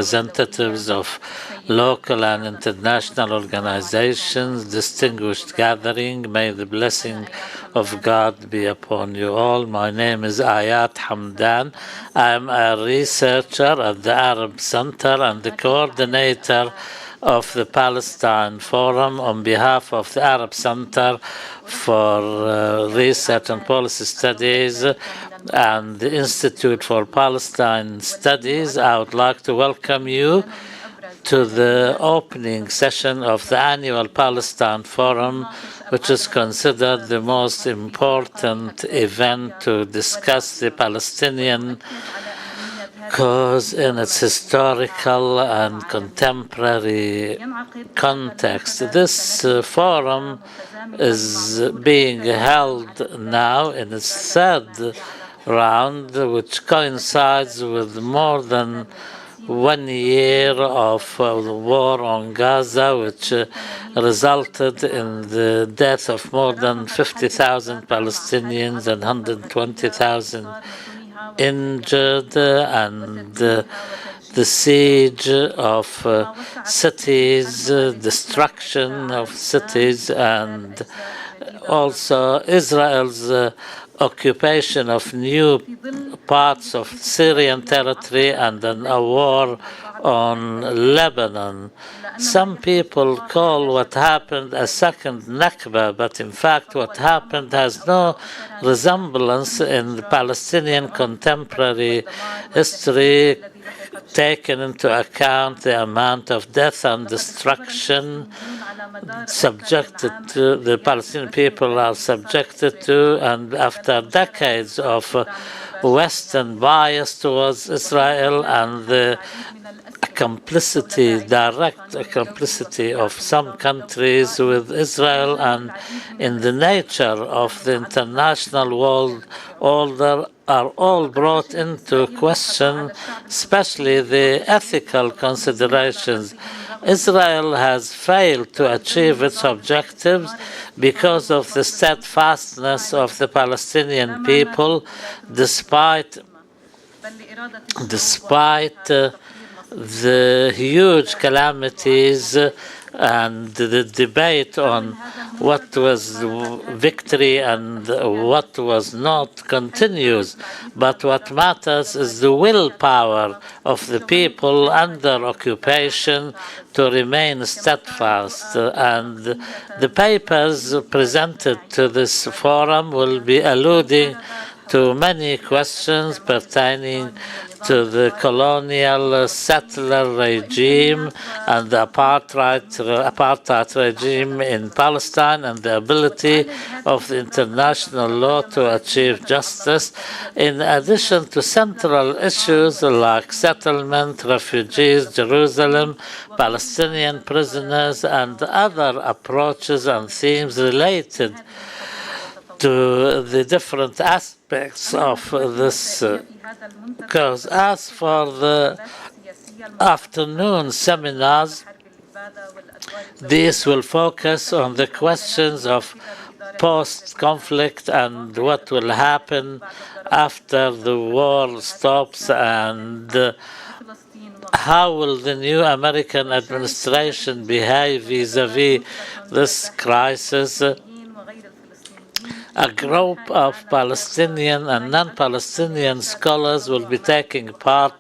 representatives of local and international organizations, distinguished gathering, may the blessing of God be upon you all. My name is Ayat Hamdan. I'm a researcher at the Arab Center and the coordinator of the Palestine Forum on behalf of the Arab Center for Research and Policy Studies and the Institute for Palestine Studies. I would like to welcome you to the opening session of the annual Palestine Forum, which is considered the most important event to discuss the Palestinian cause in its historical and contemporary context. This forum is being held now in its third round, which coincides with more than 1 year of the war on Gaza, which resulted in the death of more than 50,000 Palestinians and 120,000 injured, and the siege of cities, destruction of cities, and also Israel's occupation of new parts of Syrian territory and then a war on Lebanon. Some people call what happened a second Nakba, but in fact what happened has no resemblance in the Palestinian contemporary history, taken into account the amount of death and destruction subjected to, the Palestinian people are subjected to, and after decades of Western bias towards Israel and the direct complicity of some countries with Israel, and in the nature of the international world order, are all brought into question, especially the ethical considerations. Israel has failed to achieve its objectives because of the steadfastness of the Palestinian people, despite the huge calamities and the debate on what was victory and what was not continues. But what matters is the willpower of the people under occupation to remain steadfast. And the papers presented to this forum will be alluding to many questions pertaining to the colonial settler regime and the apartheid regime in Palestine, and the ability of the international law to achieve justice, in addition to central issues like settlement, refugees, Jerusalem, Palestinian prisoners, and other approaches and themes related to the different aspects of this cause. As for the afternoon seminars, these will focus on the questions of post-conflict and what will happen after the war stops, and how will the new American administration behave vis-à-vis this crisis. A group of Palestinian and non-Palestinian scholars will be taking part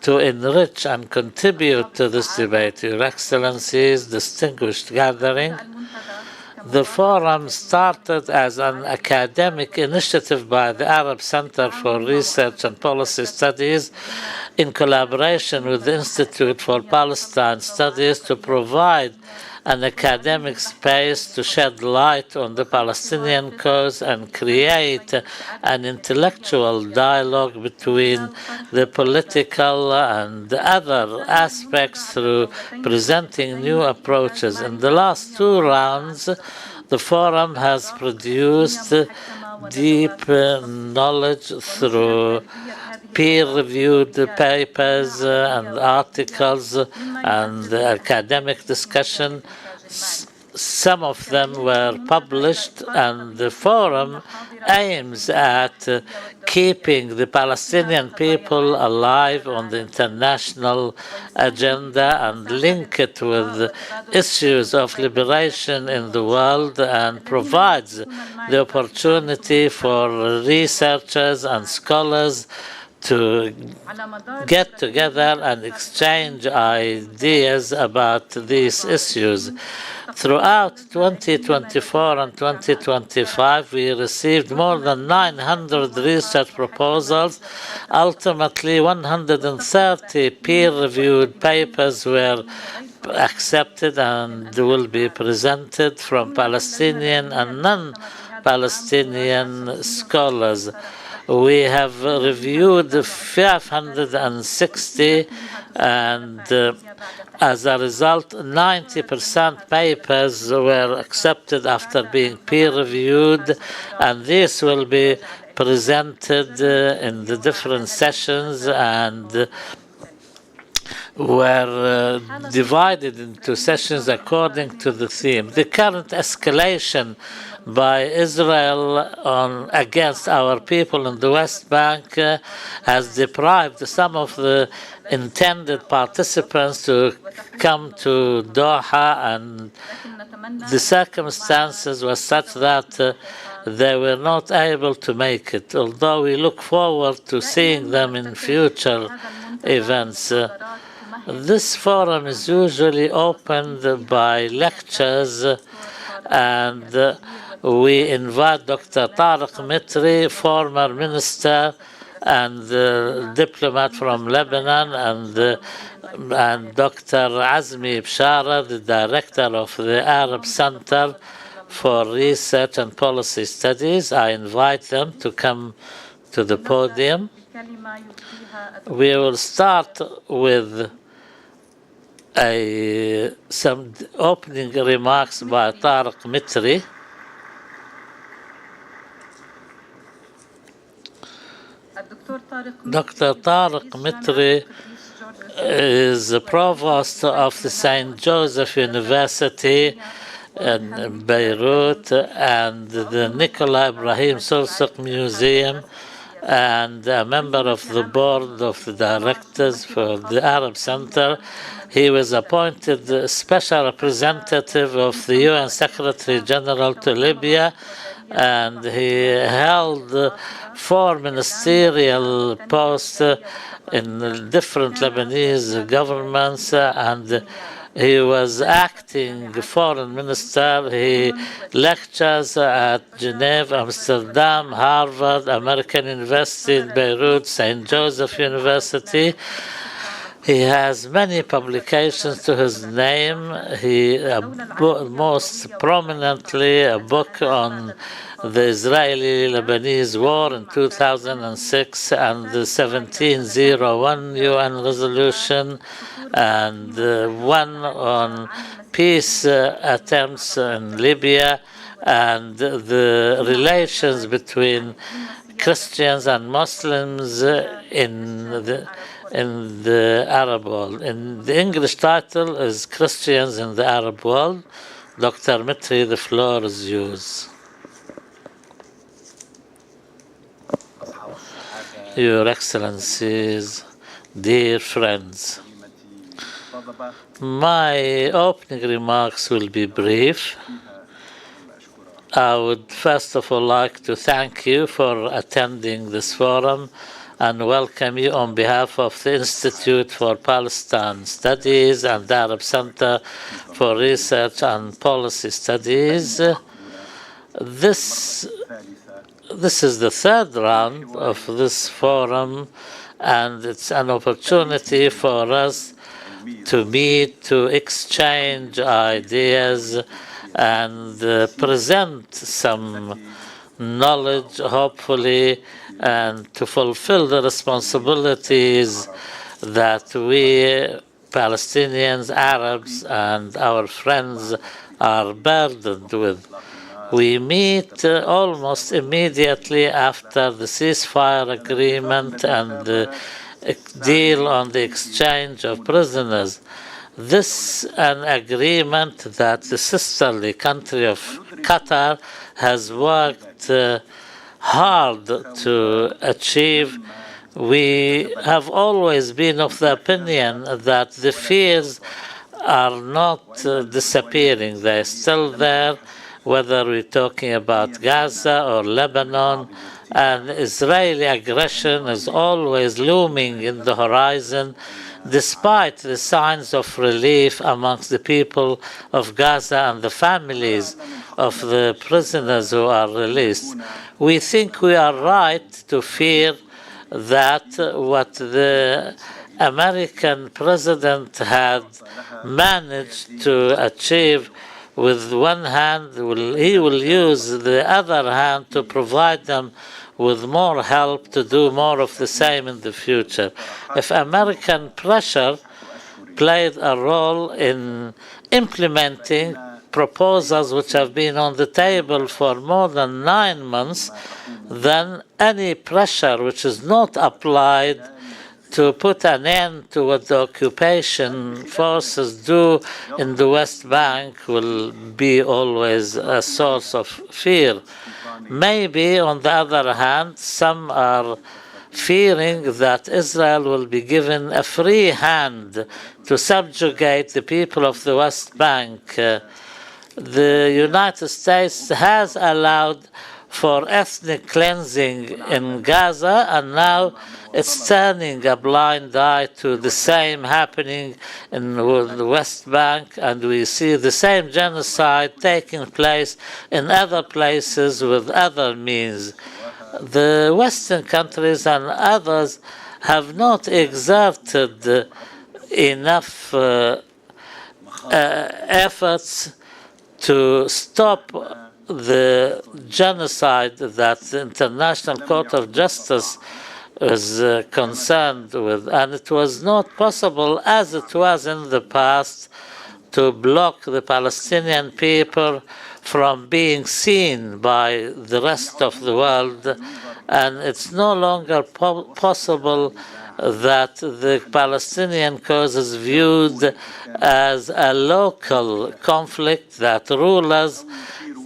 to enrich and contribute to this debate. Your Excellencies, distinguished gathering, the forum started as an academic initiative by the Arab Center for Research and Policy Studies in collaboration with the Institute for Palestine Studies to provide an academic space to shed light on the Palestinian cause and create an intellectual dialogue between the political and other aspects through presenting new approaches. In the last two rounds, the forum has produced deep knowledge through peer-reviewed papers and articles and academic discussion, some of them were published, and the forum aims at keeping the Palestinian people alive on the international agenda and link it with issues of liberation in the world, and provides the opportunity for researchers and scholars to get together and exchange ideas about these issues. Throughout 2024 and 2025, we received more than 900 research proposals. Ultimately, 130 peer-reviewed papers were accepted and will be presented from Palestinian and non-Palestinian scholars. We have reviewed 560, and as a result, 90% papers were accepted after being peer-reviewed, and this will be presented in the different sessions and were divided into sessions according to the theme. The current escalation by Israel against our people in the West Bank has deprived some of the intended participants to come to Doha, and the circumstances were such that they were not able to make it, although we look forward to seeing them in future events. This forum is usually opened by lectures, and we invite Dr. Tarek Mitri, former minister and diplomat from Lebanon, and Dr. Azmi Bishara, the director of the Arab Center for Research and Policy Studies. I invite them to come to the podium. We will start with some opening remarks by Tarek Mitri. Dr. Tarek Mitri is the provost of the St. Joseph University in Beirut and the Nicola Ibrahim Sursuk Museum, and a member of the board of the directors for the Arab Center. He was appointed special representative of the UN Secretary General to Libya, and he held 4 ministerial posts in different Lebanese governments, and he was acting foreign minister. He lectures at Geneva, Amsterdam, Harvard, American University in Beirut, St. Joseph University. He has many publications to his name. Most prominently, a book on the Israeli-Lebanese war in 2006 and the 1701 UN resolution, and one on peace attempts in Libya and the relations between Christians and Muslims in the Arab world. In the English title is Christians in the Arab World. Dr. Mitri, the floor is yours. Your Excellencies, dear friends, my opening remarks will be brief. I would first of all like to thank you for attending this forum and welcome you on behalf of the Institute for Palestine Studies and the Arab Center for Research and Policy Studies. This is the third round of this forum, and it's an opportunity for us to meet, to exchange ideas, and present some knowledge, hopefully, and to fulfill the responsibilities that we Palestinians, Arabs, and our friends are burdened with. We meet almost immediately after the ceasefire agreement and the deal on the exchange of prisoners. This an agreement that the sisterly country of Qatar has worked hard to achieve. We have always been of the opinion that the fears are not disappearing. They're still there, whether we're talking about Gaza or Lebanon, and Israeli aggression is always looming in the horizon, despite the signs of relief amongst the people of Gaza and the families of the prisoners who are released. We think we are right to fear that what the American president had managed to achieve with one hand, he will use the other hand to provide them with more help to do more of the same in the future. If American pressure played a role in implementing proposals which have been on the table for more than 9 months, then any pressure which is not applied to put an end to what the occupation forces do in the West Bank will be always a source of fear. Maybe, on the other hand, some are fearing that Israel will be given a free hand to subjugate the people of the West Bank. The United States has allowed for ethnic cleansing in Gaza, and now it's turning a blind eye to the same happening in the West Bank, and we see the same genocide taking place in other places with other means. The Western countries and others have not exerted enough efforts to stop the genocide that the International Court of Justice is concerned with, and it was not possible, as it was in the past, to block the Palestinian people from being seen by the rest of the world, and it's no longer possible that the Palestinian cause is viewed as a local conflict that rulers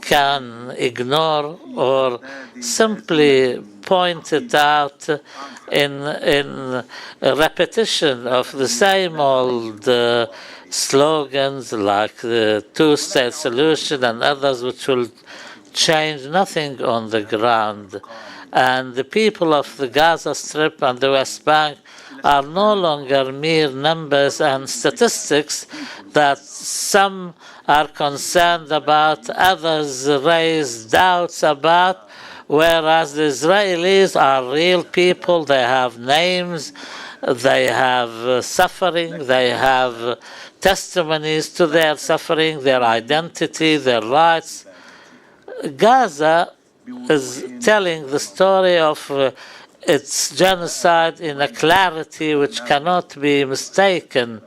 can ignore or simply point it out in a repetition of the same old slogans like the two-state solution and others which will change nothing on the ground. And the people of the Gaza Strip and the West Bank are no longer mere numbers and statistics that some are concerned about, others raise doubts about, whereas the Israelis are real people. They have names, they have suffering, they have testimonies to their suffering, their identity, their rights. Gaza is telling the story of its genocide in a clarity which cannot be mistaken.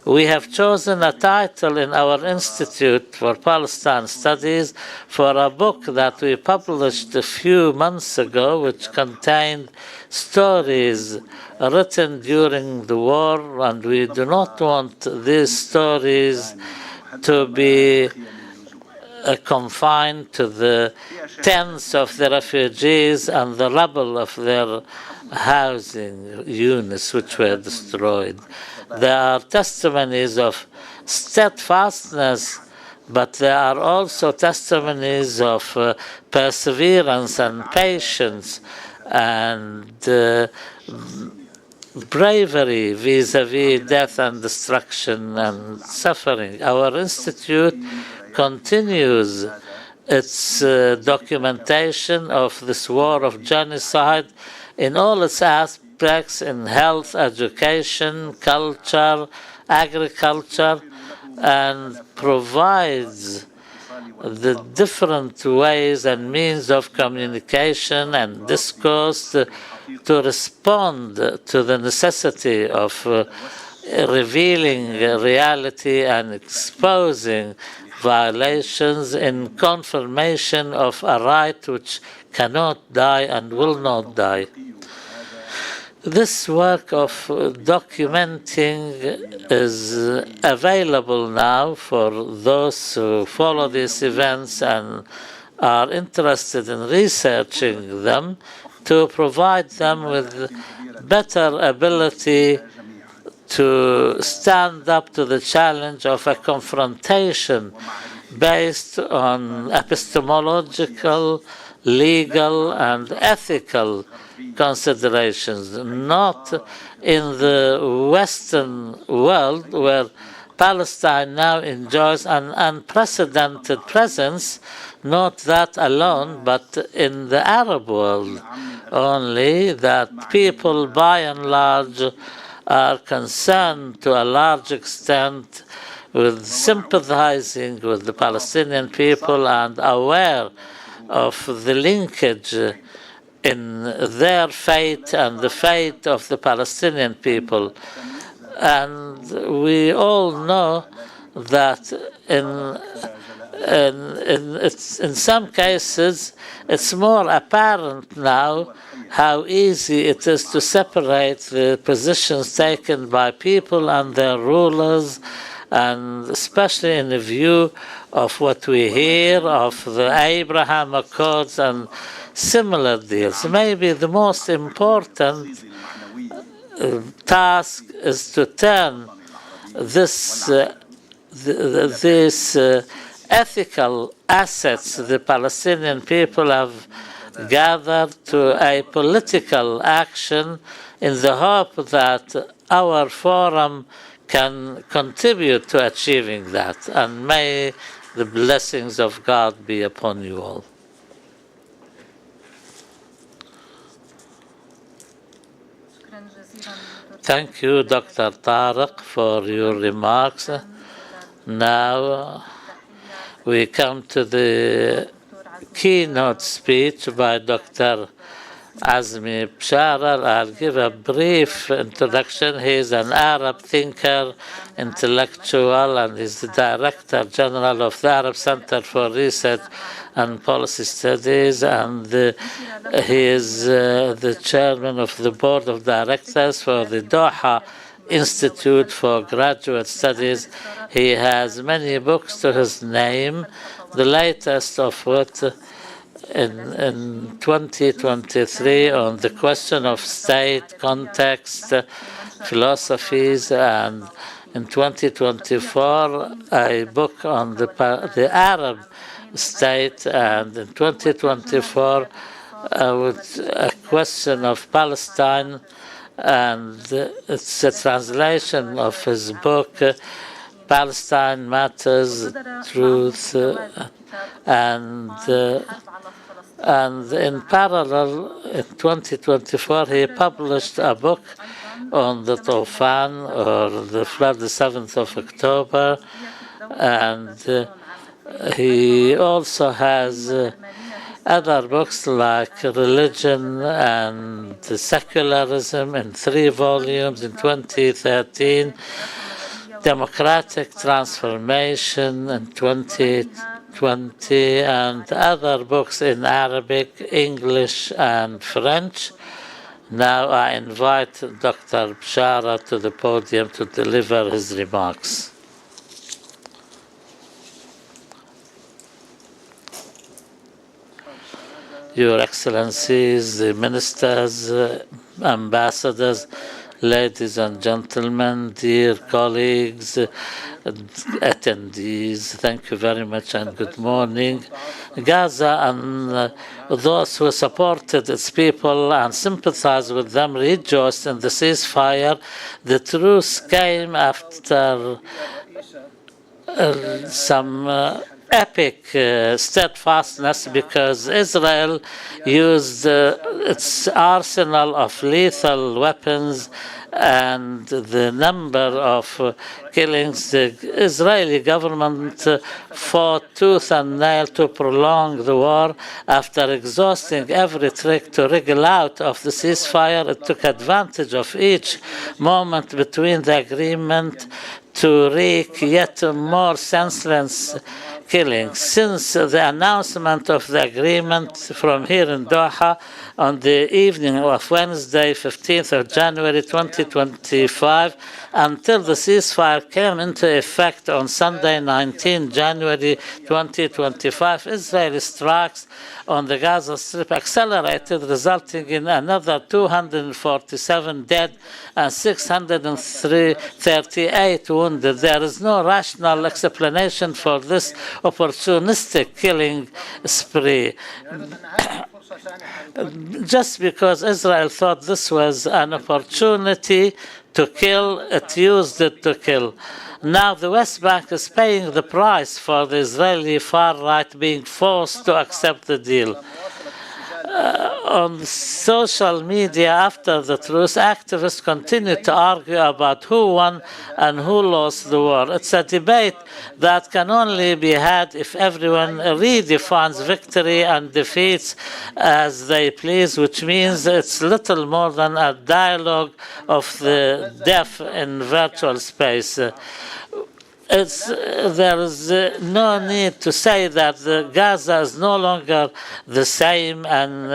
We have chosen a title in our Institute for Palestine Studies for a book that we published a few months ago, which contained stories written during the war, and we do not want these stories to be confined to the tents of the refugees and the rubble of their housing units which were destroyed. There are testimonies of steadfastness, but there are also testimonies of perseverance and patience and bravery vis-à-vis death and destruction and suffering. Our institute continues its documentation of this war of genocide in all its aspects, in health, education, culture, agriculture, and provides the different ways and means of communication and discourse to respond to the necessity of revealing reality and exposing violations in confirmation of a right which cannot die and will not die. This work of documenting is available now for those who follow these events and are interested in researching them, to provide them with better ability to stand up to the challenge of a confrontation based on epistemological, legal, and ethical considerations, not in the Western world where Palestine now enjoys an unprecedented presence, not that alone, but in the Arab world only, that people by and large are concerned to a large extent with sympathizing with the Palestinian people and aware of the linkage in their fate and the fate of the Palestinian people. And we all know that in some cases it's more apparent now how easy it is to separate the positions taken by people and their rulers, and especially in the view of what we hear of the Abraham Accords and similar deals. Maybe the most important task is to turn these ethical assets the Palestinian people have gathered to a political action, in the hope that our forum can contribute to achieving that. And may the blessings of God be upon you all. Thank you, Dr. Tarek, for your remarks. Now we come to the keynote speech by Dr. Azmi Bishara. I'll give a brief introduction. He is an Arab thinker, intellectual, and is the Director General of the Arab Center for Research and Policy Studies, and he is the Chairman of the Board of Directors for the Doha Institute for Graduate Studies. He has many books to his name, the latest of which in 2023 on the question of state, context, philosophies, and in 2024 a book on the Arab state, and in 2024 with a question of Palestine, and it's a translation of his book Palestine Matters, Truth, and in parallel, in 2024, he published a book on the Tufan, or the flood, the 7th of October, and he also has other books like Religion and Secularism in 3 volumes in 2013, Democratic Transformation in 2020, and other books in Arabic, English, and French. Now I invite Dr. Bishara to the podium to deliver his remarks. Your Excellencies, the ministers, ambassadors, ladies and gentlemen, dear colleagues, attendees, thank you very much and good morning. Gaza and those who supported its people and sympathized with them rejoiced in the ceasefire. The truce came after some epic steadfastness, because Israel used its arsenal of lethal weapons and the number of killings. The Israeli government fought tooth and nail to prolong the war. After exhausting every trick to wriggle out of the ceasefire, it took advantage of each moment between the agreement to wreak yet more senseless killing. Since the announcement of the agreement from here in Doha on the evening of Wednesday, 15th of January 2025, until the ceasefire came into effect on Sunday, 19 January 2025, Israeli strikes on the Gaza Strip accelerated, resulting in another 247 dead and 638 wounded. There is no rational explanation for this opportunistic killing spree. Just because Israel thought this was an opportunity to kill, it used it to kill. Now the West Bank is paying the price for the Israeli far right being forced to accept the deal. On social media after the truce, activists continue to argue about who won and who lost the war. It's a debate that can only be had if everyone redefines victory and defeats as they please, which means it's little more than a dialogue of the deaf in virtual space. There is no need to say that Gaza is no longer the same, and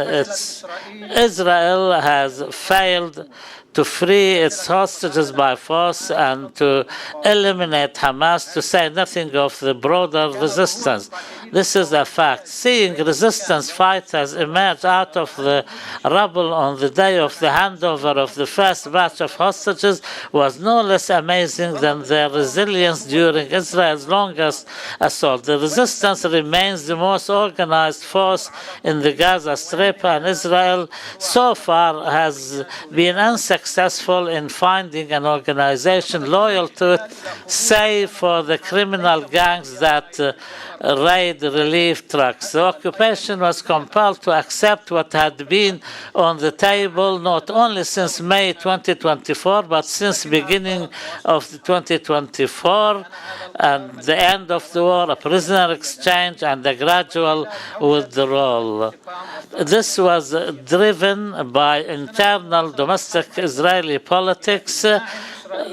Israel has failed to free its hostages by force and to eliminate Hamas, to say nothing of the broader resistance. This is a fact. Seeing resistance fighters emerge out of the rubble on the day of the handover of the first batch of hostages was no less amazing than their resilience during Israel's longest assault. The resistance remains the most organized force in the Gaza Strip, and Israel so far has been unsuccessful in finding an organization loyal to it, save for the criminal gangs that raid relief trucks. The occupation was compelled to accept what had been on the table not only since May 2024, but since beginning of 2024, and the end of the war, a prisoner exchange, and a gradual withdrawal. This was driven by internal domestic Israeli politics.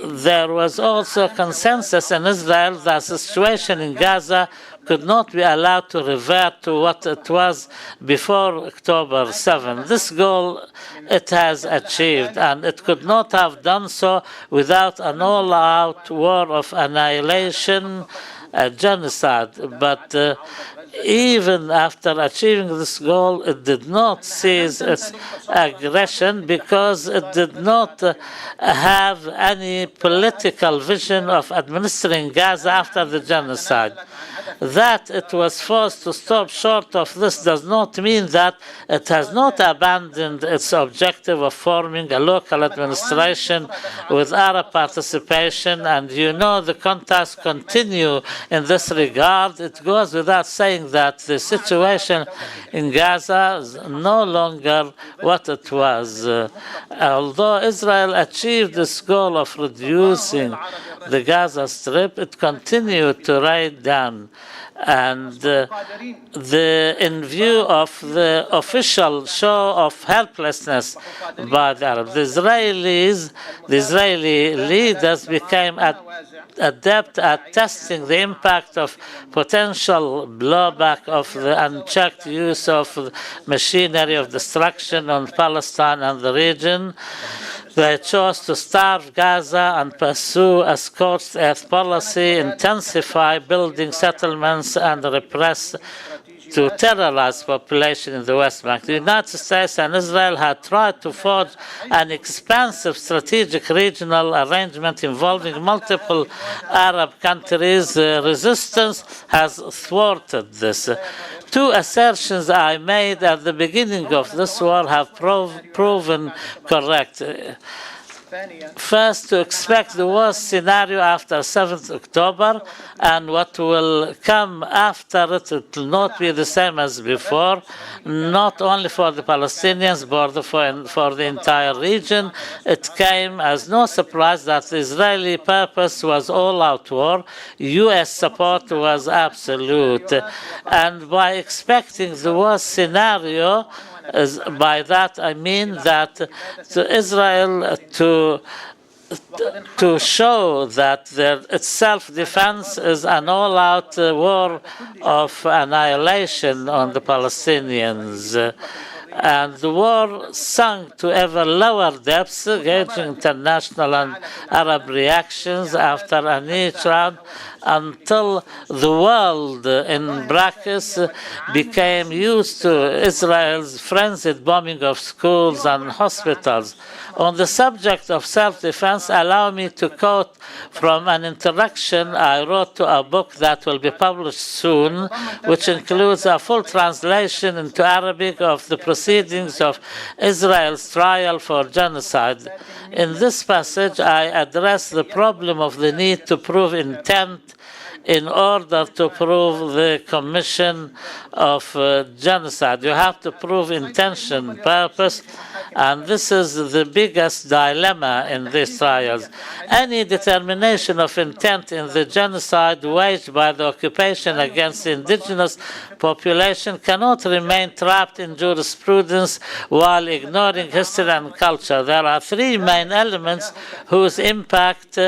There was also consensus in Israel that the situation in Gaza could not be allowed to revert to what it was before October 7. This goal it has achieved, and it could not have done so without an all-out war of annihilation, genocide. But even after achieving this goal, it did not cease its aggression because it did not have any political vision of administering Gaza after the genocide. That it was forced to stop short of this does not mean that it has not abandoned its objective of forming a local administration with Arab participation, and the contacts continue in this regard. It goes without saying that the situation in Gaza is no longer what it was. Although Israel achieved this goal of reducing the Gaza Strip, it continued to raid down. And in view of the official show of helplessness by the Arabs, the Israeli leaders became adept at testing the impact of potential blowback of the unchecked use of machinery of destruction on Palestine and the region. They chose to starve Gaza and pursue a scorched earth policy, intensify building settlements, and repress to terrorize population in the West Bank. The United States and Israel had tried to forge an expansive strategic regional arrangement involving multiple Arab countries. Resistance has thwarted this. Two assertions I made at the beginning of this war have proven correct. First, to expect the worst scenario after 7th October, and what will come after it will not be the same as before, not only for the Palestinians, but for the entire region. It came as no surprise that the Israeli purpose was all-out war. U.S. support was absolute. And by expecting the worst scenario, by that I mean that to Israel to to show that its self-defense is an all-out war of annihilation on the Palestinians. And the war sunk to ever lower depths, gauging international and Arab reactions after each round, until the world, in brackets, became used to Israel's frenzied bombing of schools and hospitals. On the subject of self-defense, allow me to quote from an introduction I wrote to a book that will be published soon, which includes a full translation into Arabic of the proceedings of Israel's trial for genocide. In this passage, I address the problem of the need to prove intent in order to prove the commission of genocide. You have to prove intention, purpose, and this is the biggest dilemma in these trials. Any determination of intent in the genocide waged by the occupation against the indigenous population cannot remain trapped in jurisprudence while ignoring history and culture. There are three main elements whose impact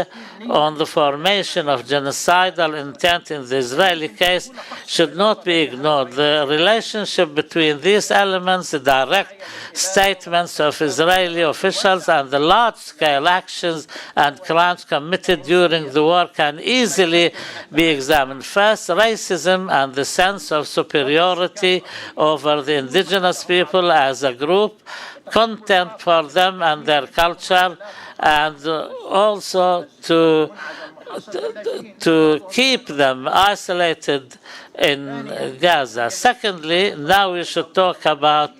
on the formation of genocidal intent in the Israeli case should not be ignored. The relationship between these elements, the direct statements of Israeli officials, and the large-scale actions and crimes committed during the war can easily be examined. First, racism and the sense of superiority over the indigenous people as a group, contempt for them and their culture, and also to keep them isolated in Gaza. Secondly, now we should talk about,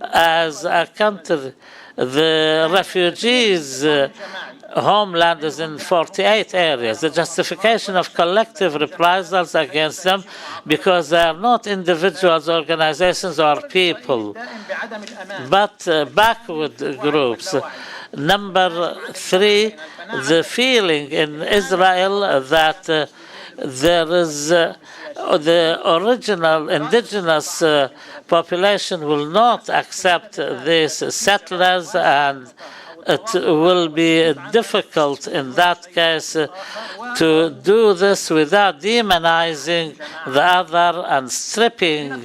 as a country, the refugees' homeland is in 48 areas. The justification of collective reprisals against them because they are not individuals, organizations, or people, but backward groups. Number three, the feeling in Israel that there is the original indigenous population will not accept these settlers, and it will be difficult in that case to do this without demonizing the other and stripping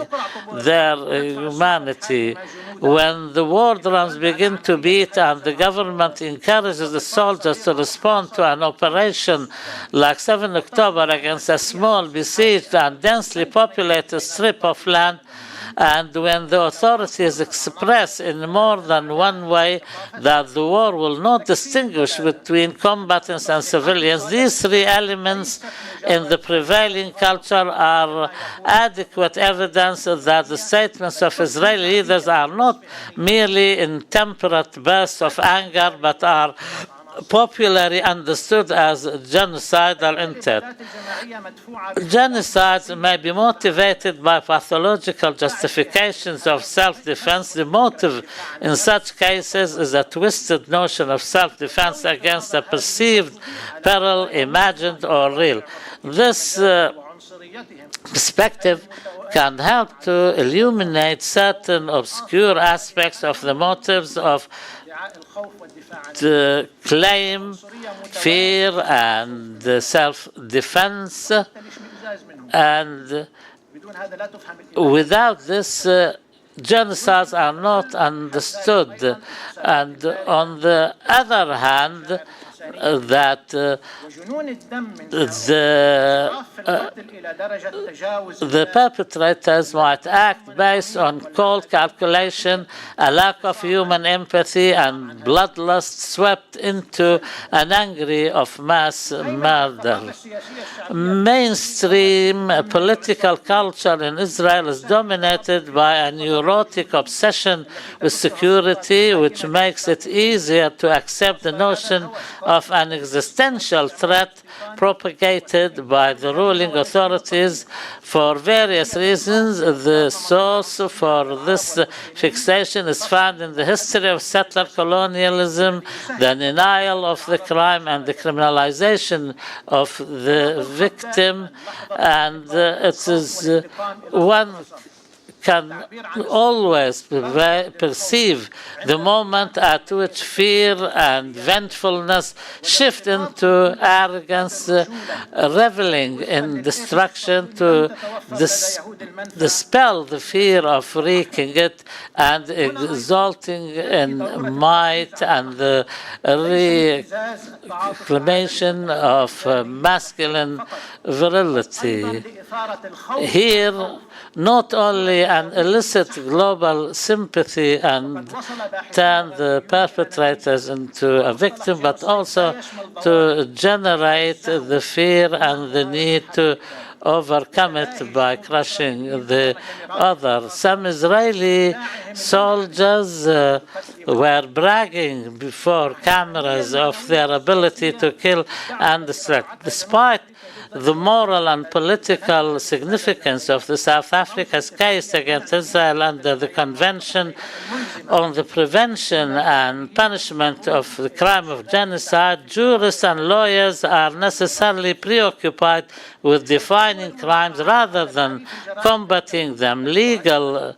their humanity. When the war drums begin to beat and the government encourages the soldiers to respond to an operation like 7 October against a small, besieged and densely populated strip of land, and when the authorities express in more than one way that the war will not distinguish between combatants and civilians, these three elements in the prevailing culture are adequate evidence that the statements of Israeli leaders are not merely intemperate bursts of anger, but are popularly understood as genocidal intent. Genocides may be motivated by pathological justifications of self-defense. The motive in such cases is a twisted notion of self-defense against a perceived peril, imagined or real. This perspective can help to illuminate certain obscure aspects of the motives of the claim, fear, and self-defense, and without this, genocides are not understood. And on the other hand, that the perpetrators might act based on cold calculation, a lack of human empathy, and bloodlust swept into an angry of mass murder. Mainstream political culture in Israel is dominated by a neurotic obsession with security, which makes it easier to accept the notion of an existential threat propagated by the ruling authorities. For various reasons, the source for this fixation is found in the history of settler colonialism, the denial of the crime, and the criminalization of the victim. And it is one can always perceive the moment at which fear and vengefulness shift into arrogance, reveling in destruction to dispel the fear of wreaking it and exalting in might and the reclamation of masculine virility. Here, not only an illicit global sympathy and turn the perpetrators into a victim, but also to generate the fear and the need to overcome it by crushing the other. Some Israeli soldiers were bragging before cameras of their ability to kill and distract. Despite the moral and political significance of the South Africa's case against Israel under the Convention on the Prevention and Punishment of the Crime of Genocide, jurists and lawyers are necessarily preoccupied with defining crimes rather than combating them. Legal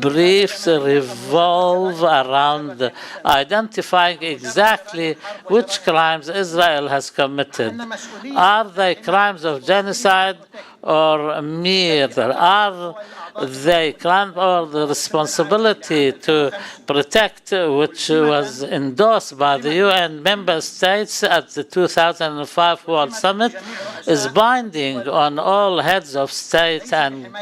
briefs revolve around identifying exactly which crimes Israel has committed. Are they crimes of genocide or murder? Are they crimes or the responsibility to protect, which was endorsed by the UN member states at the 2005 World Summit, is binding on all heads of state and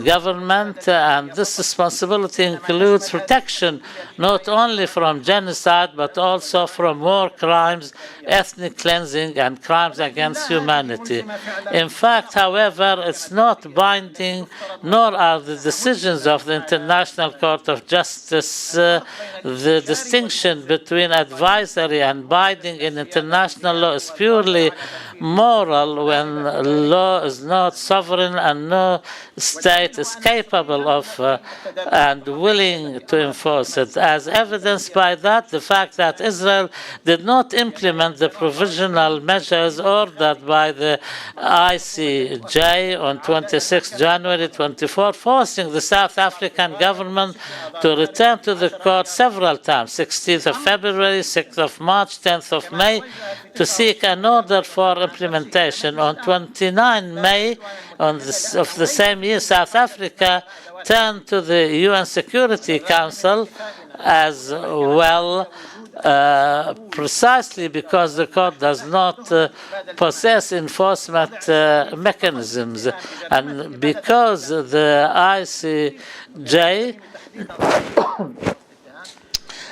government, and this responsibility includes protection not only from genocide but also from war crimes, ethnic cleansing, and crimes against humanity. In fact, however, it's not binding, nor are the decisions of the International Court of Justice. The distinction between advisory and binding in international law is purely moral when law is not sovereign and no state is capable of and willing to enforce it. As evidenced by that, the fact that Israel did not implement the provisional measures ordered by the ICJ on 26 January 24, forcing the South African government to return to the court several times, 16th of February, 6th of March, 10th of May, to seek an order for implementation. On 29 May of the same year, South Africa turned to the UN Security Council as well, precisely because the court does not possess enforcement mechanisms, and because the ICJ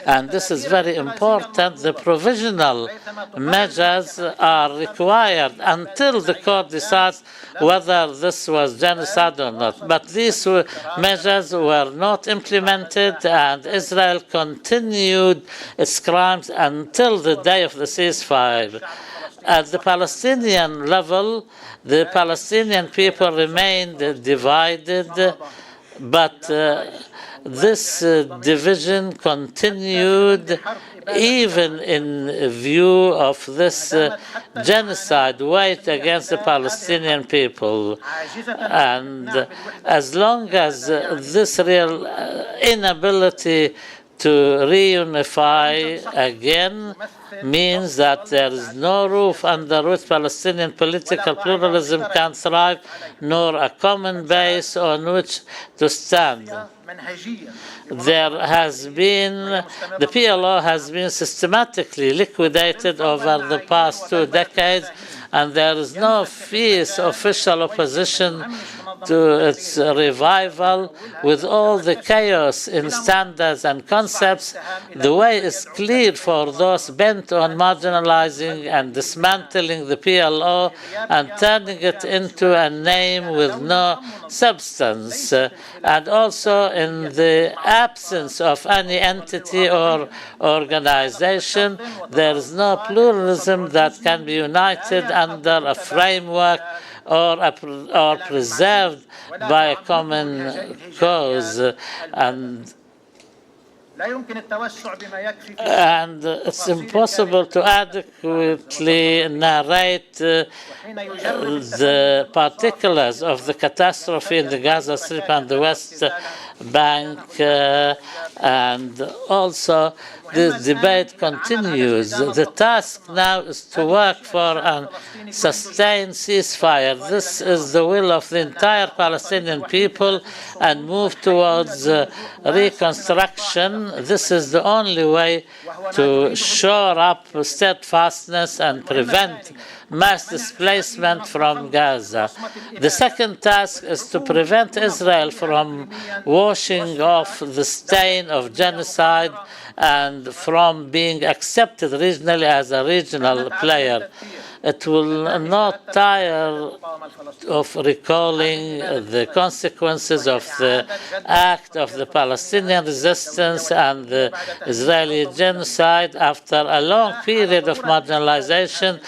and this is very important, the provisional measures are required until the court decides whether this was genocide or not. But these measures were not implemented, and Israel continued its crimes until the day of the ceasefire. At the Palestinian level, the Palestinian people remained divided, but this division continued even in view of this genocide waged against the Palestinian people. And as long as this real inability to reunify again means that there is no roof under which Palestinian political pluralism can thrive, nor a common base on which to stand. The PLO has been systematically liquidated over the past 2 decades, and there is no fierce official opposition to its revival. With all the chaos in standards and concepts, the way is clear for those bent on marginalizing and dismantling the PLO and turning it into a name with no substance, and also in the absence of any entity or organization, there is no pluralism that can be united under a framework or preserved by a common cause. And and it's impossible to adequately narrate the particulars of the catastrophe in the Gaza Strip and the West Bank, and also this debate continues. The task now is to work for a sustained ceasefire. This is the will of the entire Palestinian people, and move towards reconstruction. This is the only way to shore up steadfastness and prevent mass displacement from Gaza. The second task is to prevent Israel from washing off the stain of genocide and from being accepted regionally as a regional player. It will not tire of recalling the consequences of the act of the Palestinian resistance and the Israeli genocide. After a long period of marginalization,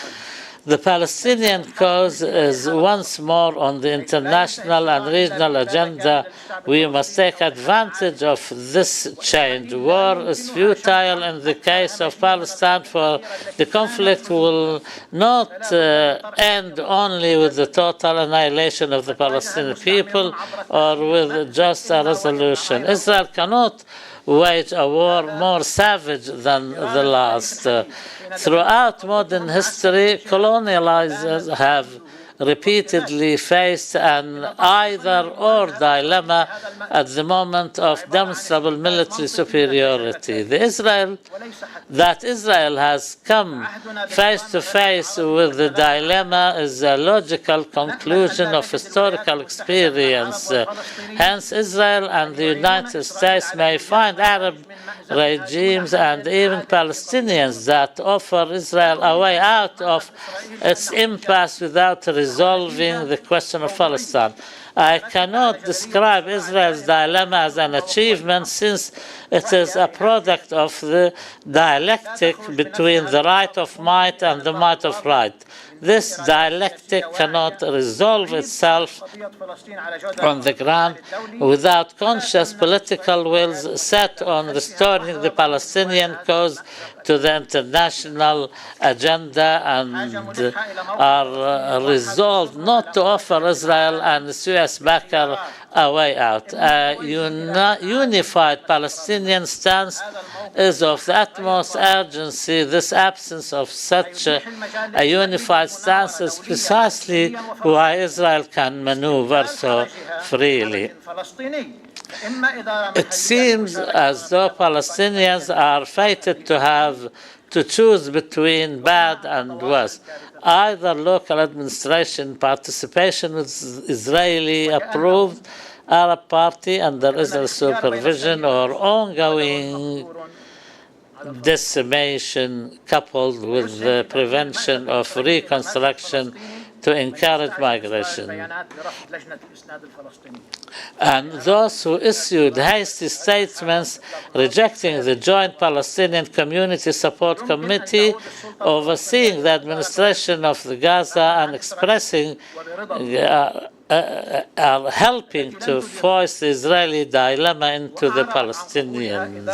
the Palestinian cause is once more on the international and regional agenda. We must take advantage of this change. War is futile in the case of Palestine, for the conflict will not end only with the total annihilation of the Palestinian people or with just a resolution. Israel cannot wage a war more savage than the last. Throughout modern history, colonializers have repeatedly faced an either-or dilemma at the moment of demonstrable military superiority. Israel has come face to face with the dilemma is a logical conclusion of historical experience. Hence, Israel and the United States may find Arab regimes and even Palestinians that offer Israel a way out of its impasse without resolving the question of Palestine. I cannot describe Israel's dilemma as an achievement, since it is a product of the dialectic between the right of might and the might of right. This dialectic cannot resolve itself on the ground without conscious political wills set on restoring the Palestinian cause to the international agenda, and are resolved not to offer Israel and its US backer a way out. A unified Palestinian stance is of the utmost urgency. This absence of such a unified stance is precisely why Israel can maneuver so freely. It seems as though Palestinians are fated to have to choose between bad and worse. Either local administration participation with Israeli-approved Arab Party under Israel supervision, or ongoing decimation coupled with the prevention of reconstruction to encourage migration. And those who issued hasty statements rejecting the Joint Palestinian Community Support Committee overseeing the administration of the Gaza and expressing are helping to force the Israeli dilemma into the Palestinians.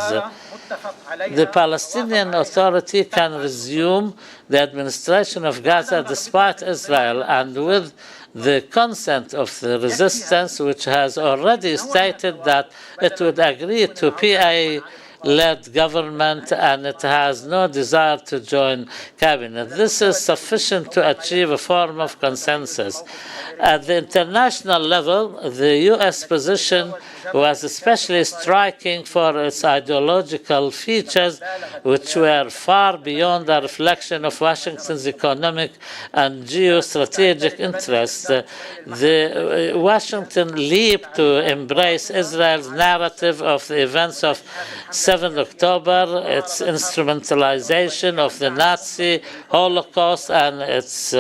The Palestinian Authority can resume the administration of Gaza despite Israel and with the consent of the resistance, which has already stated that it would agree to PA-led government, and it has no desire to join cabinet. This is sufficient to achieve a form of consensus. At the international level, the U.S. position was especially striking for its ideological features, which were far beyond a reflection of Washington's economic and geostrategic interests. The Washington leap to embrace Israel's narrative of the events of 7 October, its instrumentalization of the Nazi Holocaust, and its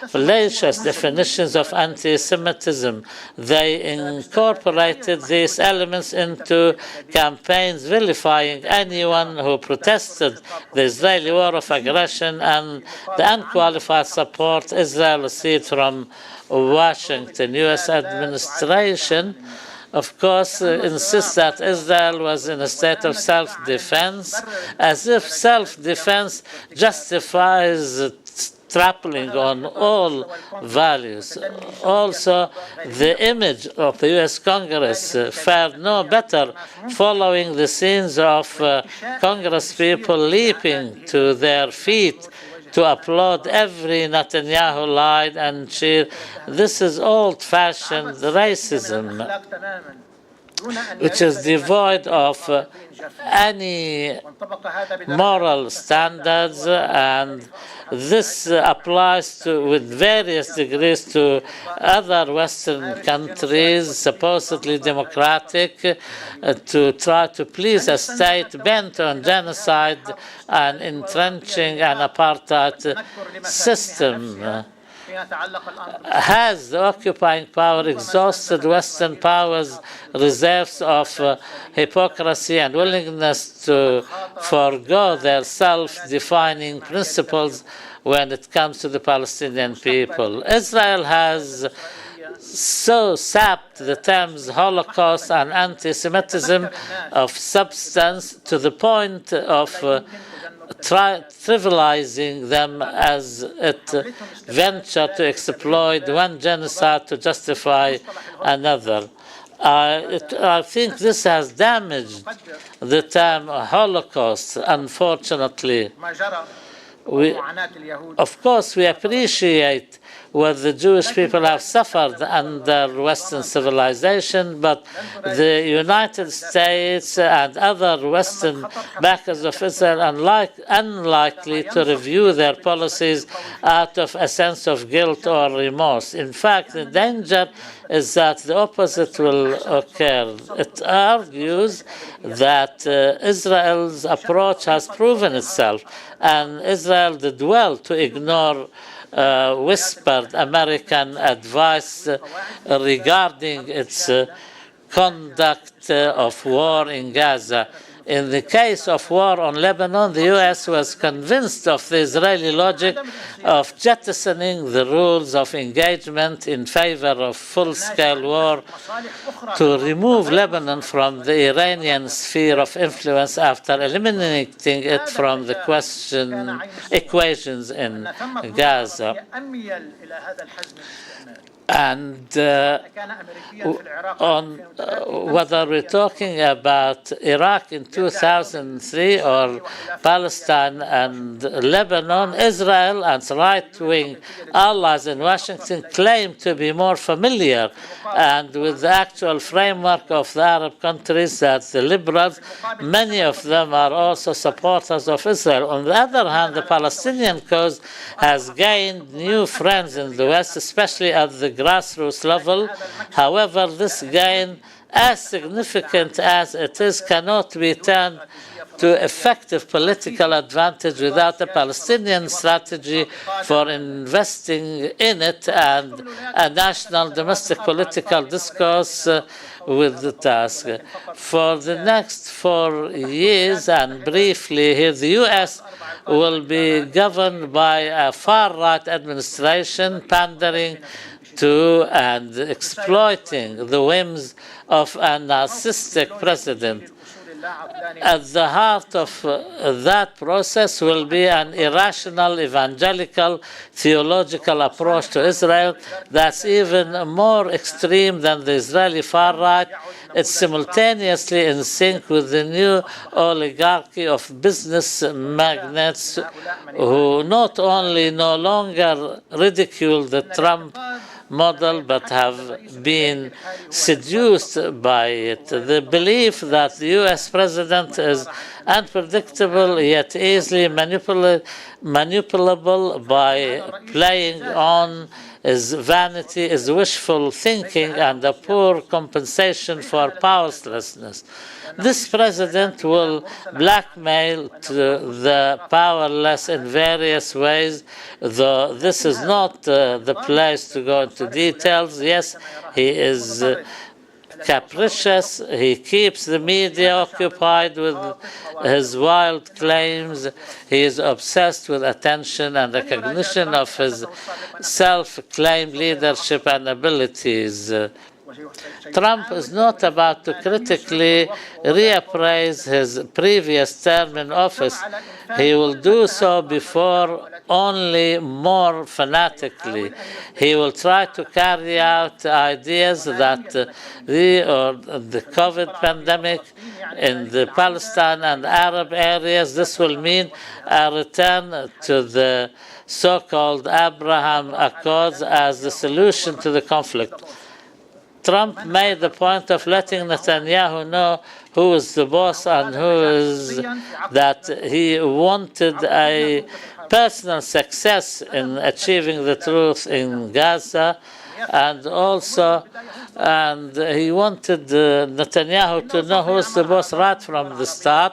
fallacious definitions of anti-Semitism. They incorporated these elements into campaigns vilifying anyone who protested the Israeli war of aggression and the unqualified support Israel received from Washington. U.S. administration of course, insists that Israel was in a state of self-defense, as if self-defense justifies trampling on all values. Also, the image of the U.S. Congress fared no better following the scenes of Congress people leaping to their feet to applaud every Netanyahu line and cheer. This is old-fashioned racism, which is devoid of any moral standards, and this applies with various degrees to other Western countries, supposedly democratic, to try to please a state bent on genocide and entrenching an apartheid system. Has the occupying power exhausted Western powers' reserves of hypocrisy and willingness to forego their self-defining principles when it comes to the Palestinian people? Israel has so sapped the terms Holocaust and anti-Semitism of substance to the point of trivializing them as it ventured to exploit one genocide to justify another. I think this has damaged the term Holocaust, unfortunately. Of course, we appreciate what the Jewish people have suffered under Western civilization, but the United States and other Western backers of Israel are unlikely to review their policies out of a sense of guilt or remorse. In fact, the danger is that the opposite will occur. It argues that Israel's approach has proven itself, and Israel did well to ignore whispered American advice regarding its conduct of war in Gaza. In the case of war on Lebanon, the U.S. was convinced of the Israeli logic of jettisoning the rules of engagement in favor of full-scale war to remove Lebanon from the Iranian sphere of influence after eliminating it from the equations in Gaza. And on whether we're talking about Iraq in 2003 or Palestine and Lebanon, Israel and right-wing allies in Washington claim to be more familiar and with the actual framework of the Arab countries that the liberals, many of them are also supporters of Israel. On the other hand, the Palestinian cause has gained new friends in the West, especially at the grassroots level. However, this gain, as significant as it is, cannot be turned to effective political advantage without a Palestinian strategy for investing in it and a national domestic political discourse with the task. For the next 4 years, and briefly here, the U.S. will be governed by a far-right administration pandering to and exploiting the whims of a narcissistic president. At the heart of that process will be an irrational, evangelical, theological approach to Israel that's even more extreme than the Israeli far right. It's simultaneously in sync with the new oligarchy of business magnates who not only no longer ridicule the Trump model but have been seduced by it. The belief that the U.S. president is unpredictable yet easily manipulable by playing on is vanity, is wishful thinking, and a poor compensation for powerlessness. This president will blackmail the powerless in various ways, though this is not the place to go into details. Yes, he is capricious. He keeps the media occupied with his wild claims. He is obsessed with attention and recognition of his self-claimed leadership and abilities. Trump is not about to critically reappraise his previous term in office. He will do so before only more fanatically. He will try to carry out ideas that the COVID pandemic in the Palestine and Arab areas, this will mean a return to the so-called Abraham Accords as the solution to the conflict. Trump made the point of letting Netanyahu know who is the boss and who is that he wanted a personal success in achieving the truth in Gaza, and he wanted Netanyahu to know who is the boss right from the start,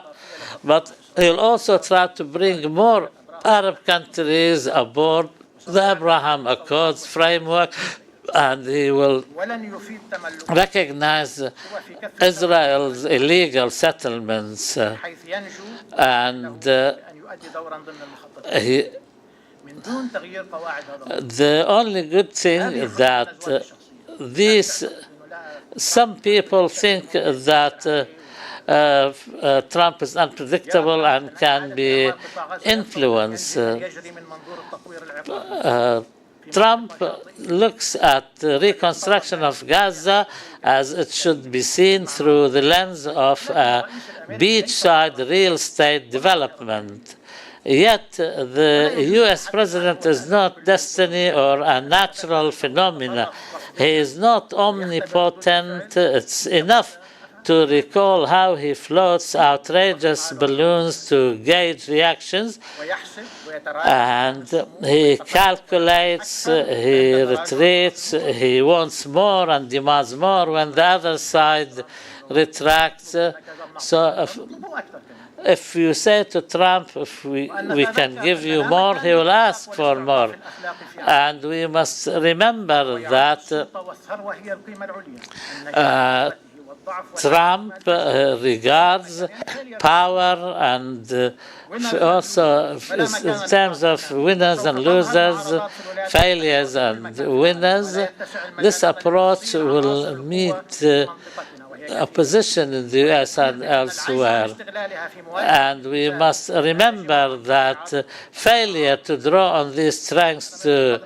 but he'll also try to bring more Arab countries aboard the Abraham Accords framework, and he will recognize Israel's illegal settlements, and the only good thing that some people think that Trump is unpredictable and can be influenced. Trump looks at the reconstruction of Gaza as it should be seen through the lens of a beachside real estate development. Yet the US president is not destiny or a natural phenomena. He is not omnipotent. It's enough to recall how he floats outrageous balloons to gauge reactions, and he calculates, he retreats, he wants more and demands more when the other side retracts. So if you say to Trump, if we can give you more, he will ask for more. And we must remember that Trump regards power and also in terms of winners and losers, failures and winners. This approach will meet opposition in the US and elsewhere. And we must remember that failure to draw on these strengths to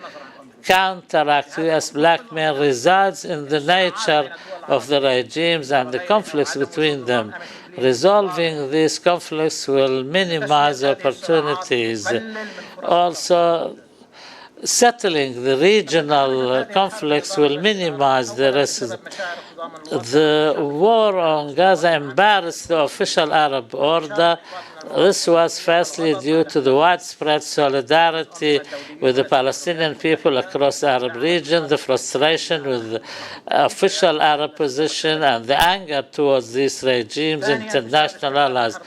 counteract US blackmail resides in the nature of the regimes and the conflicts between them. Resolving these conflicts will minimize opportunities. Also, settling the regional conflicts will minimize the risks. The war on Gaza embarrassed the official Arab order. This was firstly due to the widespread solidarity with the Palestinian people across the Arab region, the frustration with the official Arab position, and the anger towards these regimes' international allies.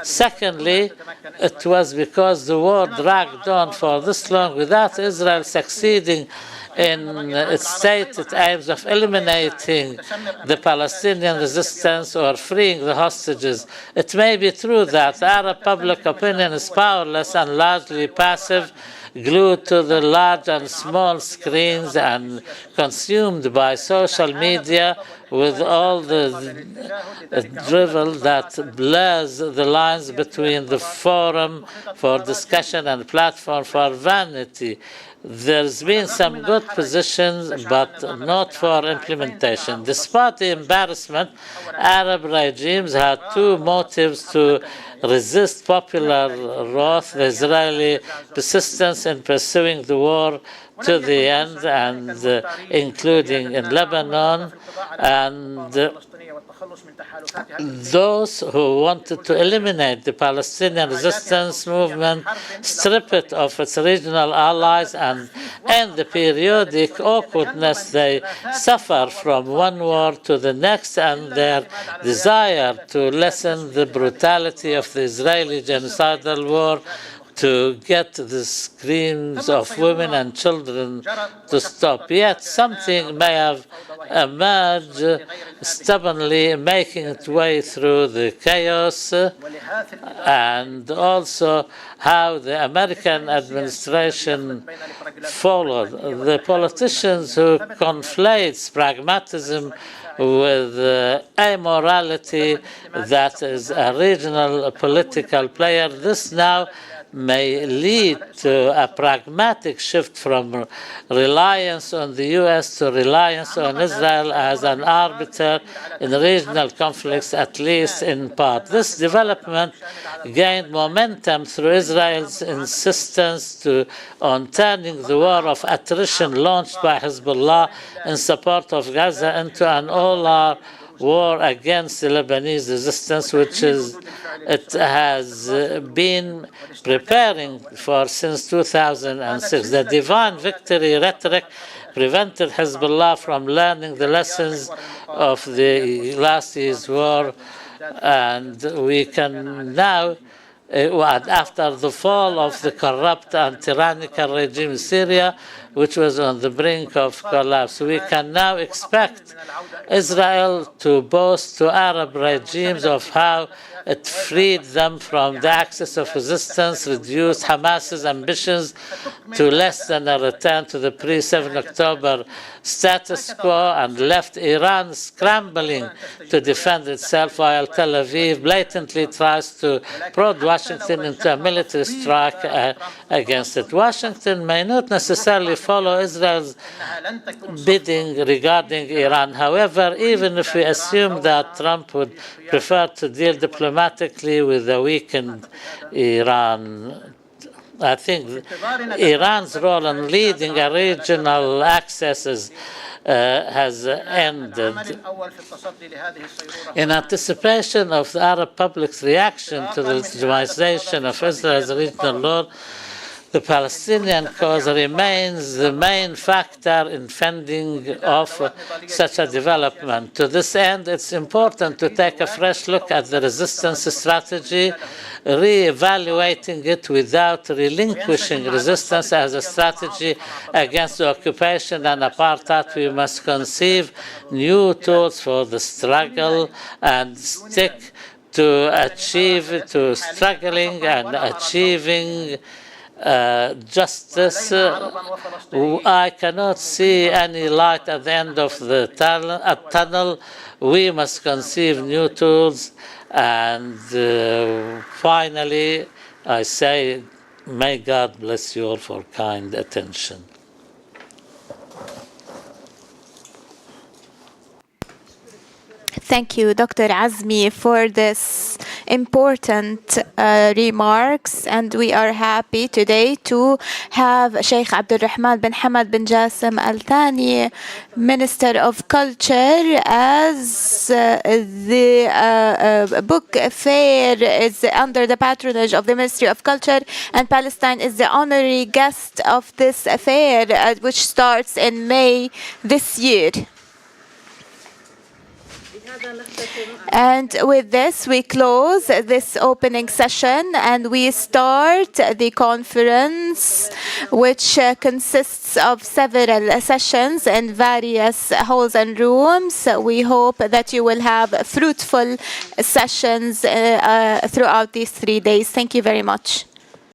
Secondly, it was because the war dragged on for this long without Israel succeeding in its stated aims of eliminating the Palestinian resistance or freeing the hostages. It may be true that Arab public opinion is powerless and largely passive, glued to the large and small screens and consumed by social media with all the drivel that blurs the lines between the forum for discussion and platform for vanity. There's been some good positions, but not for implementation. Despite the embarrassment, Arab regimes had two motives to resist popular wrath: the Israeli persistence in pursuing the war to the end, and including in Lebanon, and those who wanted to eliminate the Palestinian resistance movement, strip it of its regional allies, and end the periodic awkwardness they suffer from one war to the next, and their desire to lessen the brutality of the Israeli genocidal war to get the screams of women and children to stop. Yet something may have emerged, stubbornly making its way through the chaos, and also how the American administration followed. The politicians who conflates pragmatism with amorality that is a regional political player, this now may lead to a pragmatic shift from reliance on the U.S. to reliance on Israel as an arbiter in regional conflicts, at least in part. This development gained momentum through Israel's insistence on turning the war of attrition launched by Hezbollah in support of Gaza into an all-out war against the Lebanese resistance, which it has been preparing for since 2006. The divine victory rhetoric prevented Hezbollah from learning the lessons of the last year's war, and we can now, after the fall of the corrupt and tyrannical regime in Syria, which was on the brink of collapse, we can now expect Israel to boast to Arab regimes of how it freed them from the axis of resistance, reduced Hamas's ambitions to less than a return to the pre-7 October status quo, and left Iran scrambling to defend itself, while Tel Aviv blatantly tries to prod Washington into a military strike against it. Washington may not necessarily follow Israel's bidding regarding Iran. However, even if we assume that Trump would prefer to deal diplomatically with a weakened Iran, I think Iran's role in leading a regional access has ended. In anticipation of the Arab public's reaction to the legitimization of Israel's regional role, the Palestinian cause remains the main factor in fending off such a development. To this end, it's important to take a fresh look at the resistance strategy, re-evaluating it without relinquishing resistance as a strategy against the occupation and apartheid. We must conceive new tools for the struggle and stick to struggling and achieving justice. I cannot see any light at the end of the tunnel. We must conceive new tools, and finally I say, may God bless you all for kind attention. Thank you, Dr. Azmi, for this important remarks, and we are happy today to have Sheikh Abdul Rahman bin Hamad bin Jassim Al Thani, Minister of Culture, as the book fair is under the patronage of the Ministry of Culture, and Palestine is the honorary guest of this fair, which starts in May this year. And with this, we close this opening session and we start the conference, which consists of several sessions in various halls and rooms. We hope that you will have fruitful sessions throughout these 3 days. Thank you very much.